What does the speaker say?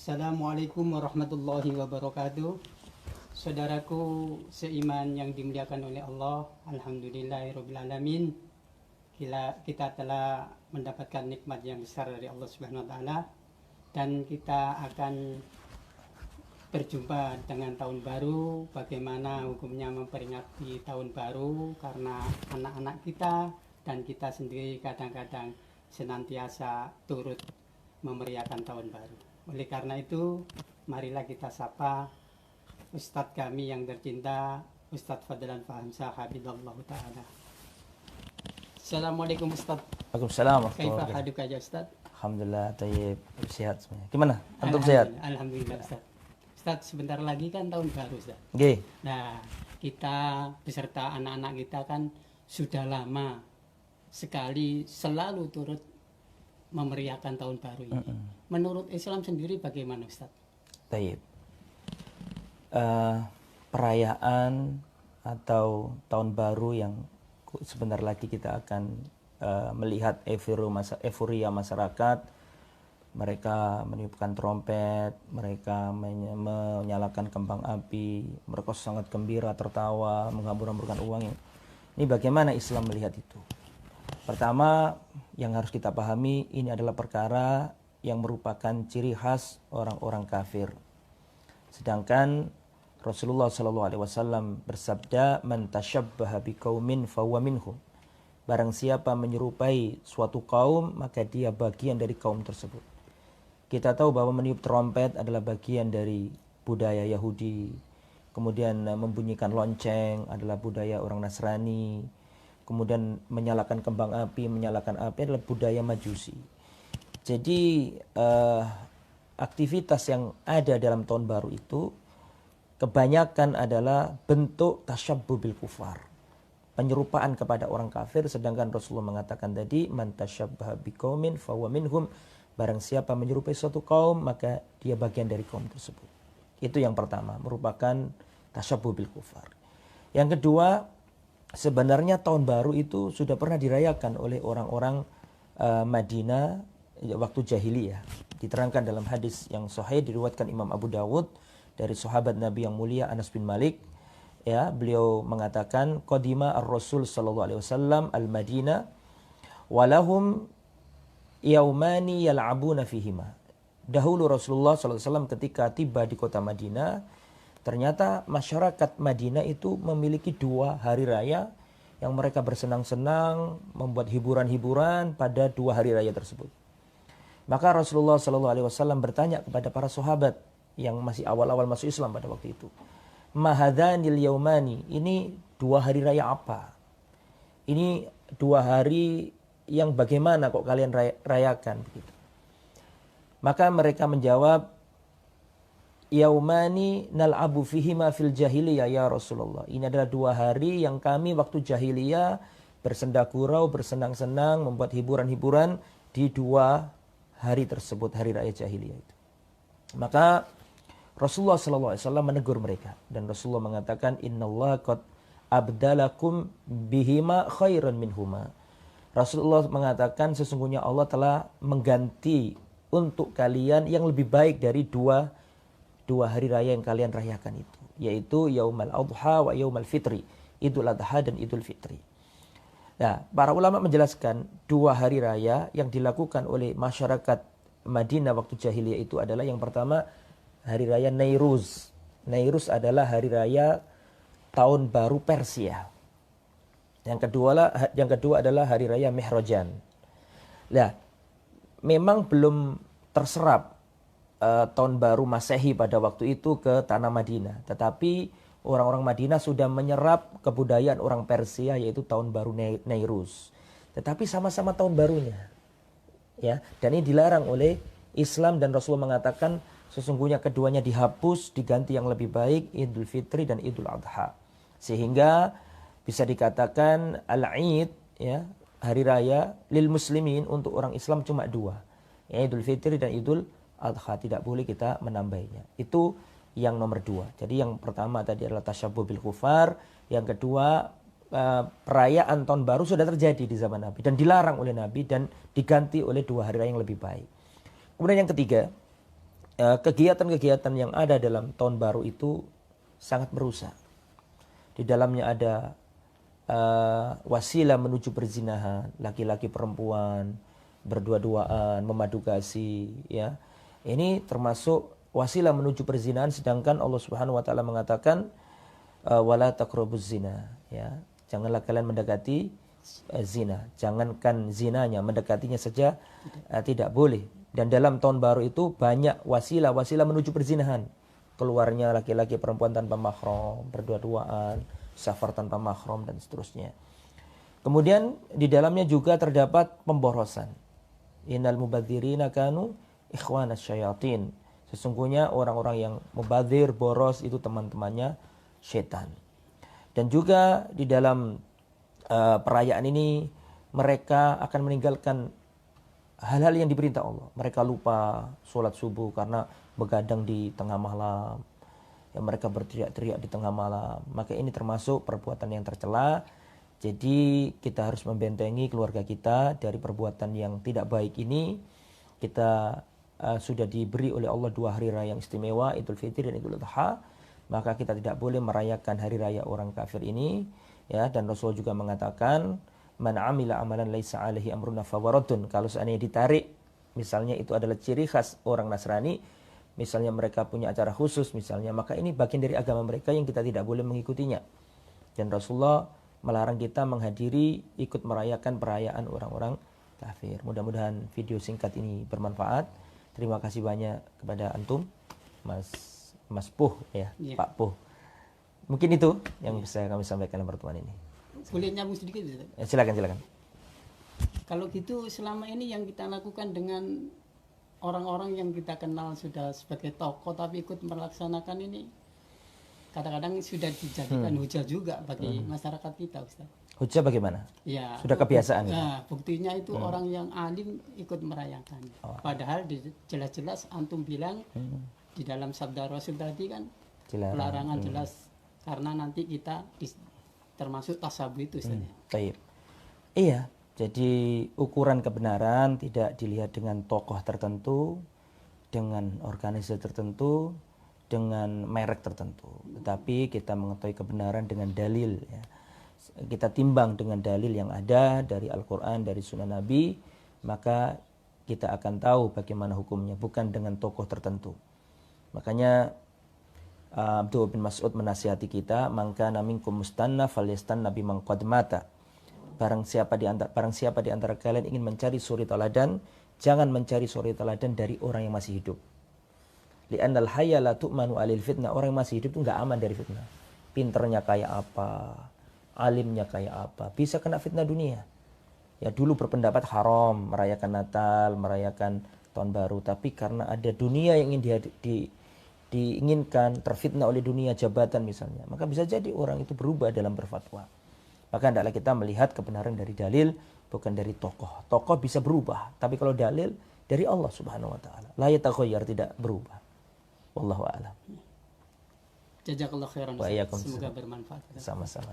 Assalamualaikum warahmatullahi wabarakatuh. Saudaraku seiman yang dimuliakan oleh Allah, alhamdulillahirrabbilalamin. Kita telah mendapatkan nikmat yang besar dari Allah Subhanahu wa taala, dan kita akan berjumpa dengan tahun baru. Bagaimana hukumnya memperingati tahun baru, karena anak-anak kita dan kita sendiri kadang-kadang senantiasa turut memeriahkan tahun baru. Oleh karena itu, marilah kita sapa Ustadz kami yang tercinta, Ustadz Fadlan Fahamsah Habibullah Ta'ala. Assalamualaikum Ustadz. Waalaikumsalam. Kaifah haduka ya Ustadz? Alhamdulillah, tayyib, sehat semuanya. Gimana? Antum sehat? Alhamdulillah Ustadz. Ustadz, sebentar lagi kan tahun baru Ustadz. Oke. Nah, kita beserta anak-anak kita kan sudah lama sekali selalu turut memeriahkan tahun baru ini. Menurut Islam sendiri bagaimana Ustadz? Tayyib. Perayaan atau tahun baru yang sebentar lagi kita akan melihat euforia masyarakat. Mereka meniupkan trompet, mereka menyalakan kembang api, mereka sangat gembira, tertawa, menghambur-hamburkan uang. Ini bagaimana Islam melihat itu? Pertama, yang harus kita pahami, ini adalah perkara yang merupakan ciri khas orang-orang kafir. Sedangkan Rasulullah SAW bersabda, "Man tashabbaha biqaumin fahuwa minhum." Barang siapa menyerupai suatu kaum, maka dia bagian dari kaum tersebut. Kita tahu bahwa meniup trompet adalah bagian dari budaya Yahudi. Kemudian membunyikan lonceng adalah budaya orang Nasrani. Kemudian menyalakan kembang api, menyalakan api adalah budaya Majusi. Jadi aktivitas yang ada dalam tahun baru itu kebanyakan adalah bentuk tasyabbuh bil kufar, penyerupaan kepada orang kafir. Sedangkan Rasulullah mengatakan tadi, man tasyabbaha biqaumin fahuwa minhum. Barang siapa menyerupai suatu kaum, maka dia bagian dari kaum tersebut. Itu yang pertama, merupakan tasyabbuh bil kufar. Yang kedua, sebenarnya tahun baru itu sudah pernah dirayakan oleh orang-orang Madinah waktu jahiliyah. Diterangkan dalam hadis yang sahih diriwayatkan Imam Abu Dawud dari sahabat Nabi yang mulia Anas bin Malik. Ya, beliau mengatakan, qadima ar-Rasul sallallahu alaihi wasallam al-Madinah walahum yaumani yal'abuna fihima. Dahulu Rasulullah sallallahu alaihi wasallam ketika tiba di kota Madinah, ternyata masyarakat Madinah itu memiliki 2 hari raya yang mereka bersenang-senang, membuat hiburan-hiburan pada 2 hari raya tersebut. Maka Rasulullah SAW bertanya kepada para sahabat yang masih awal-awal masuk Islam pada waktu itu, "Mahadhanil yaumani?" Ini 2 hari raya apa? Ini 2 hari yang bagaimana kok kalian rayakan begitu? Maka mereka menjawab, "Yaumani nal'abu fihima fil jahiliyah ya Rasulullah." Ini adalah 2 hari yang kami waktu jahiliyah bersenda gurau, bersenang-senang, membuat hiburan-hiburan di 2 hari tersebut, hari raya jahiliyah itu. Maka Rasulullah SAW menegur mereka, dan Rasulullah mengatakan, "Innallaha qad abdalakum bihima khairan minhuma." Rasulullah mengatakan sesungguhnya Allah telah mengganti untuk kalian yang lebih baik dari dua hari raya yang kalian rayakan itu, yaitu Yaumal Adha wa Yaumal Fitri, Idul Adha dan Idul Fitri. Nah, para ulama menjelaskan 2 hari raya yang dilakukan oleh masyarakat Madinah waktu jahiliyah itu adalah, yang pertama hari raya Nairuz. Nairuz adalah hari raya tahun baru Persia. Yang kedua adalah hari raya Mihrajan. Nah, memang belum terserap tahun baru Masehi pada waktu itu ke tanah Madinah, tetapi orang-orang Madinah sudah menyerap kebudayaan orang Persia, yaitu tahun baru Nairuz. Tetapi sama-sama tahun barunya. Ya, dan ini dilarang oleh Islam, dan Rasulullah mengatakan sesungguhnya keduanya dihapus, diganti yang lebih baik, Idul Fitri dan Idul Adha. Sehingga bisa dikatakan al-Id, ya, hari raya lil muslimin, untuk orang Islam cuma 2, ya, Idul Fitri dan Idul Adha, tidak boleh kita menambahnya. Itu yang nomor 2. Jadi yang pertama tadi adalah tasyabbuh bil kufar, yang kedua perayaan tahun baru sudah terjadi di zaman Nabi dan dilarang oleh Nabi dan diganti oleh 2 hari raya yang lebih baik. Kemudian yang ketiga, kegiatan-kegiatan yang ada dalam tahun baru itu sangat merusak. Di dalamnya ada wasilah menuju perzinahan, laki-laki perempuan berdua-duaan, memadu kasih, ya. Ini termasuk wasilah menuju perzinahan, sedangkan Allah Subhanahu wa taala mengatakan wala taqrabuz zina, ya. Janganlah kalian mendekati zina. Jangankan zinanya, mendekatinya saja tidak boleh. Dan dalam tahun baru itu banyak wasilah menuju perzinahan. Keluarnya laki-laki perempuan tanpa mahram, berdua-duaan, safar tanpa mahram dan seterusnya. Kemudian di dalamnya juga terdapat pemborosan. Innal mubadzirina kanu ikhwanas syayatin. Sesungguhnya orang-orang yang mubadzir, boros itu teman-temannya setan. Dan juga di dalam perayaan ini mereka akan meninggalkan hal-hal yang diperintah Allah. Mereka lupa sholat subuh karena begadang di tengah malam. Ya, mereka berteriak-teriak di tengah malam. Maka ini termasuk perbuatan yang tercela. Jadi kita harus membentengi keluarga kita dari perbuatan yang tidak baik ini. Kita sudah diberi oleh Allah 2 hari raya yang istimewa, Idul Fitri dan Idul Adha. Maka kita tidak boleh merayakan hari raya orang kafir ini. Ya, dan Rasul juga mengatakan, man amila amalan laisa alaihi amruna fawaradun. Kalau seandainya ditarik, misalnya itu adalah ciri khas orang Nasrani, misalnya mereka punya acara khusus misalnya, maka ini bagian dari agama mereka yang kita tidak boleh mengikutinya. Dan Rasulullah melarang kita menghadiri, ikut merayakan perayaan orang-orang kafir. Mudah-mudahan video singkat ini bermanfaat. Terima kasih banyak kepada antum, Mas Puh, ya, Pak Puh. Mungkin itu yang bisa kami sampaikan dalam pertemuan ini. Boleh nyambung sedikit? Ya, silakan. Kalau gitu selama ini yang kita lakukan dengan orang-orang yang kita kenal sudah sebagai tokoh tapi ikut melaksanakan ini, kadang-kadang sudah dijadikan hujah juga bagi masyarakat kita, Ustaz. Hujah bagaimana? Ya, sudah kebiasaan. Nah, buktinya itu orang yang alim ikut merayakan. Padahal jelas-jelas antum bilang di dalam sabda Rasul tadi kan larangan jelas, karena nanti kita termasuk tasabuh itu, Ustaz. Baik. Iya, jadi ukuran kebenaran tidak dilihat dengan tokoh tertentu, dengan organisasi tertentu, dengan merek tertentu, tetapi kita mengetahui kebenaran dengan dalil, ya. Kita timbang dengan dalil yang ada dari Al-Quran, dari Sunnah Nabi, maka kita akan tahu bagaimana hukumnya, bukan dengan tokoh tertentu. Makanya Abdullah bin Mas'ud menasihati kita, man kana minkum mustanna falyastanna biman qad mata. Barang siapa di antara kalian ingin mencari suri teladan, jangan mencari suri teladan dari orang yang masih hidup. Li'annal hayya la tu'manu 'alil fitnah. Orang yang masih hidup itu enggak aman dari fitnah. Pinternya kayak apa, alimnya kayak apa, bisa kena fitnah dunia. Ya, dulu berpendapat haram merayakan Natal, merayakan tahun baru, tapi karena ada dunia yang ingin diinginkan, terfitnah oleh dunia, jabatan misalnya, maka bisa jadi orang itu berubah dalam berfatwa. Maka hendaklah kita melihat kebenaran dari dalil, bukan dari tokoh. Tokoh bisa berubah, tapi kalau dalil dari Allah Subhanahu wa taala, la yataghayyar, tidak berubah. Wallahu a'lam. Jazakallahu khairan. Wa iyyakum. Semoga bermanfaat. Sama-sama.